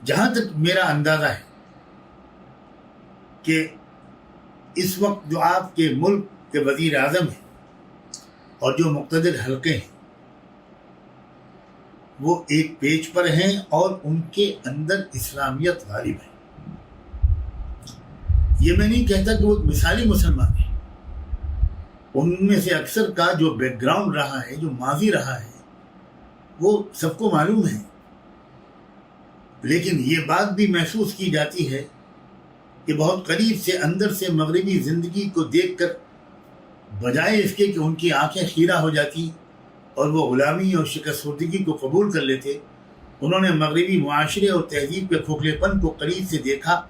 جہاں تک میرا اندازہ ہے کہ اس وقت جو آپ کے ملک کے وزیر اعظم ہیں اور جو مقتدر حلقے ہیں وہ ایک پیج پر ہیں اور ان کے اندر اسلامیت غالب ہے. یہ میں نہیں کہتا کہ وہ ایک مثالی مسلمان ہیں. ان میں سے اکثر کا جو بیک گراؤنڈ رہا ہے، جو ماضی رہا ہے، وہ سب کو معلوم ہے. لیکن یہ بات بھی محسوس کی جاتی ہے کہ بہت قریب سے اندر سے مغربی زندگی کو دیکھ کر بجائے اس کے کہ ان کی آنکھیں خیرہ ہو جاتی اور وہ غلامی اور شکست خوردگی کو قبول کر لیتے، انہوں نے مغربی معاشرے اور تہذیب کے کھوکھلے پن کو قریب سے دیکھا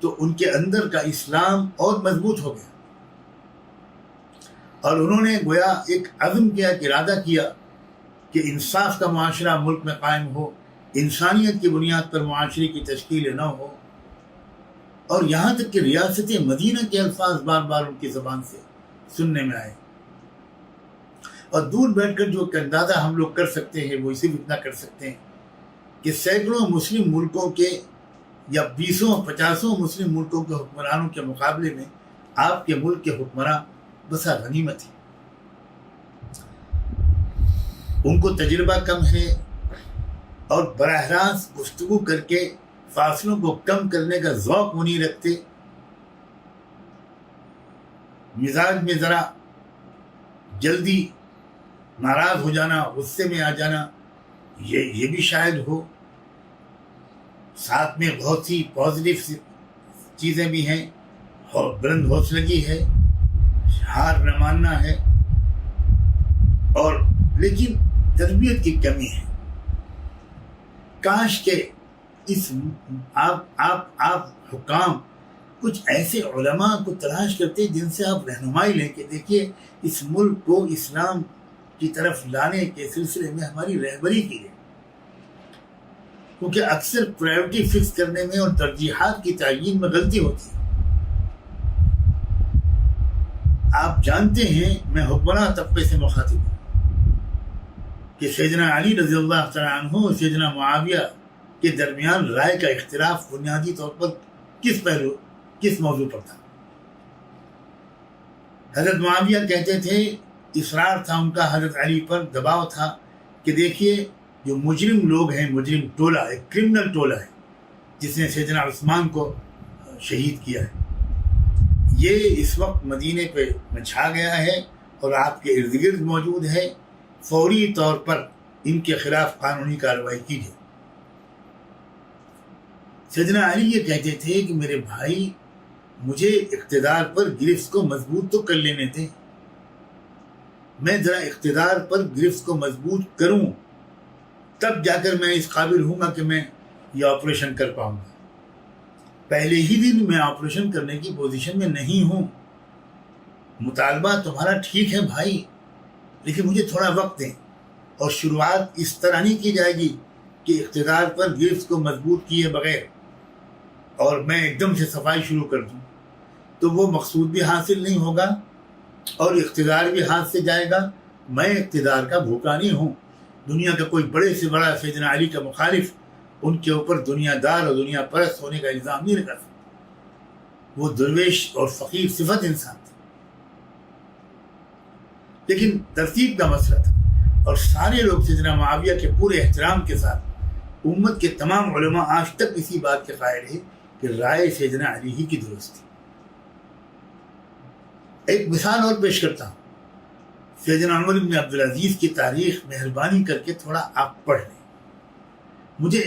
تو ان کے اندر کا اسلام اور مضبوط ہو گیا، اور انہوں نے گویا ایک عزم کیا، ایک ارادہ کیا کہ انصاف کا معاشرہ ملک میں قائم ہو، انسانیت کی بنیاد پر معاشرے کی تشکیل نہ ہو. اور یہاں تک کہ ریاست مدینہ کے الفاظ بار بار ان کی زبان سے سننے میں آئے. اور دور بیٹھ کر جو اندازہ ہم لوگ کر سکتے ہیں وہ صرف اتنا کر سکتے ہیں کہ سینکڑوں مسلم ملکوں کے یا 20-50 مسلم ملکوں کے حکمرانوں کے مقابلے میں آپ کے ملک کے حکمراں بسا غنیمت ہیں. ان کو تجربہ کم ہے اور براہ راست گفتگو کر کے فاصلوں کو کم کرنے کا ذوق وہ نہیں رکھتے. مزاج میں ذرا جلدی ناراض ہو جانا، غصے میں آ جانا، یہ بھی شاید ہو. ساتھ میں بہت سی پازیٹیو چیزیں بھی ہیں، اور بلند حوصلگی ہے، ہار نہ ماننا ہے، اور لیکن تربیت کی کمی ہے. کاش کہ اس آپ حکام کچھ ایسے علماء کو تلاش کرتے جن سے آپ رہنمائی لیں کہ دیکھیے اس ملک کو اسلام کی طرف لانے کے سلسلے میں ہماری رہبری کی ہے. کیونکہ اکثر پرائیورٹی فکس کرنے میں اور ترجیحات کی تعیین میں غلطی ہوتی ہے. آپ جانتے ہیں میں حکمراں طبقے سے مخاطب ہوں کہ سیدنا علی رضی اللہ تعالیٰ عنہ اور سیدنا معاویہ کے درمیان رائے کا اختلاف بنیادی طور پر کس موضوع پر تھا. حضرت معاویہ کہتے تھے، اصرار تھا ان کا حضرت علی پر، دباؤ تھا کہ دیکھیے جو مجرم لوگ ہیں، مجرم ٹولہ، ایک کرمنل ٹولہ ہے جس نے سیدنا عثمان کو شہید کیا ہے، یہ اس وقت مدینے پہ چھا گیا ہے اور آپ کے ارد گرد موجود ہے. فوری طور پر ان کے خلاف قانونی کارروائی کیجیے. سیدنا علی یہ کہتے تھے کہ میرے بھائی مجھے اقتدار پر گرفت کو مضبوط تو کر لینے دیں، میں ذرا اقتدار پر گرفت کو مضبوط کروں تب جا کر میں اس قابل ہوں گا کہ میں یہ آپریشن کر پاؤں گا. پہلے ہی دن میں آپریشن کرنے کی پوزیشن میں نہیں ہوں. مطالبہ تمہارا ٹھیک ہے بھائی، لیکن مجھے تھوڑا وقت دیں. اور شروعات اس طرح نہیں کی جائے گی کہ اقتدار پر گرفت کو مضبوط کیے بغیر اور میں ایک دم سے صفائی شروع کر دوں، تو وہ مقصود بھی حاصل نہیں ہوگا اور اقتدار بھی ہاتھ سے جائے گا. میں اقتدار کا بھوکا نہیں ہوں. دنیا کا کوئی بڑے سے بڑا سیدنا علی کا مخالف ان کے اوپر دنیا دار اور دنیا پرست ہونے کا الزام نہیں لگا سکتا. وہ درویش اور فقیر صفت انسان تھے. لیکن ترتیب کا مسئلہ تھا، اور سارے لوگ سیدنا معاویہ کے پورے احترام کے ساتھ امت کے تمام علماء آج تک اسی بات کے قائل ہیں کہ رائے سیدنا علی ہی کی درست تھی. ایک مثال اور پیش کرتا ہوں. سیدنا عمر بن عبدالعزیز کی تاریخ مہربانی کر کے تھوڑا آپ پڑھ لیں. مجھے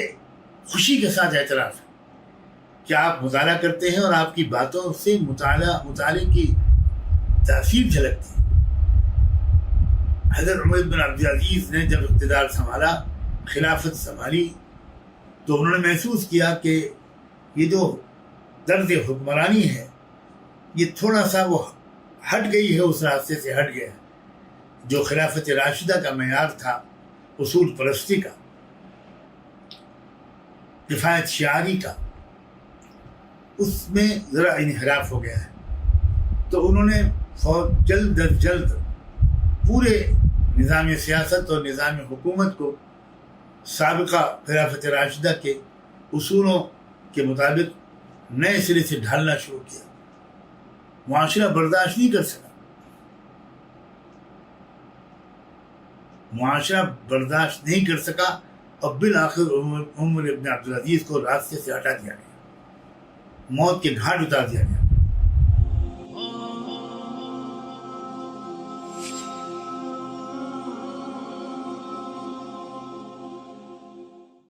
خوشی کے ساتھ اعتراف ہے کہ آپ مطالعہ کرتے ہیں اور آپ کی باتوں سے مطالعے کی تاثیر جھلکتی ہے. حضرت عمر بن عبدالعزیز نے جب اقتدار سنبھالا، خلافت سنبھالی، تو انہوں نے محسوس کیا کہ یہ جو طرز حکمرانی ہے یہ تھوڑا سا وہ ہٹ گئی ہے، اس راستے سے ہٹ گیا جو خلافت راشدہ کا معیار تھا، اصول پرستی کا، کفایت شعاری کا، اس میں ذرا انحراف ہو گیا ہے. تو انہوں نے جلد از جلد پورے نظام سیاست اور نظام حکومت کو سابقہ خلافت راشدہ کے اصولوں کے مطابق نئے سرے سے ڈھالنا شروع کیا. معاشرہ برداشت نہیں کر سکا. معاشرہ برداشت نہیں کر سکا اور بالآخر عمر ابن عبدالعزیز کو راستے سے ہٹا دیا گیا, موت کے گھاٹ اتار دیا گیا.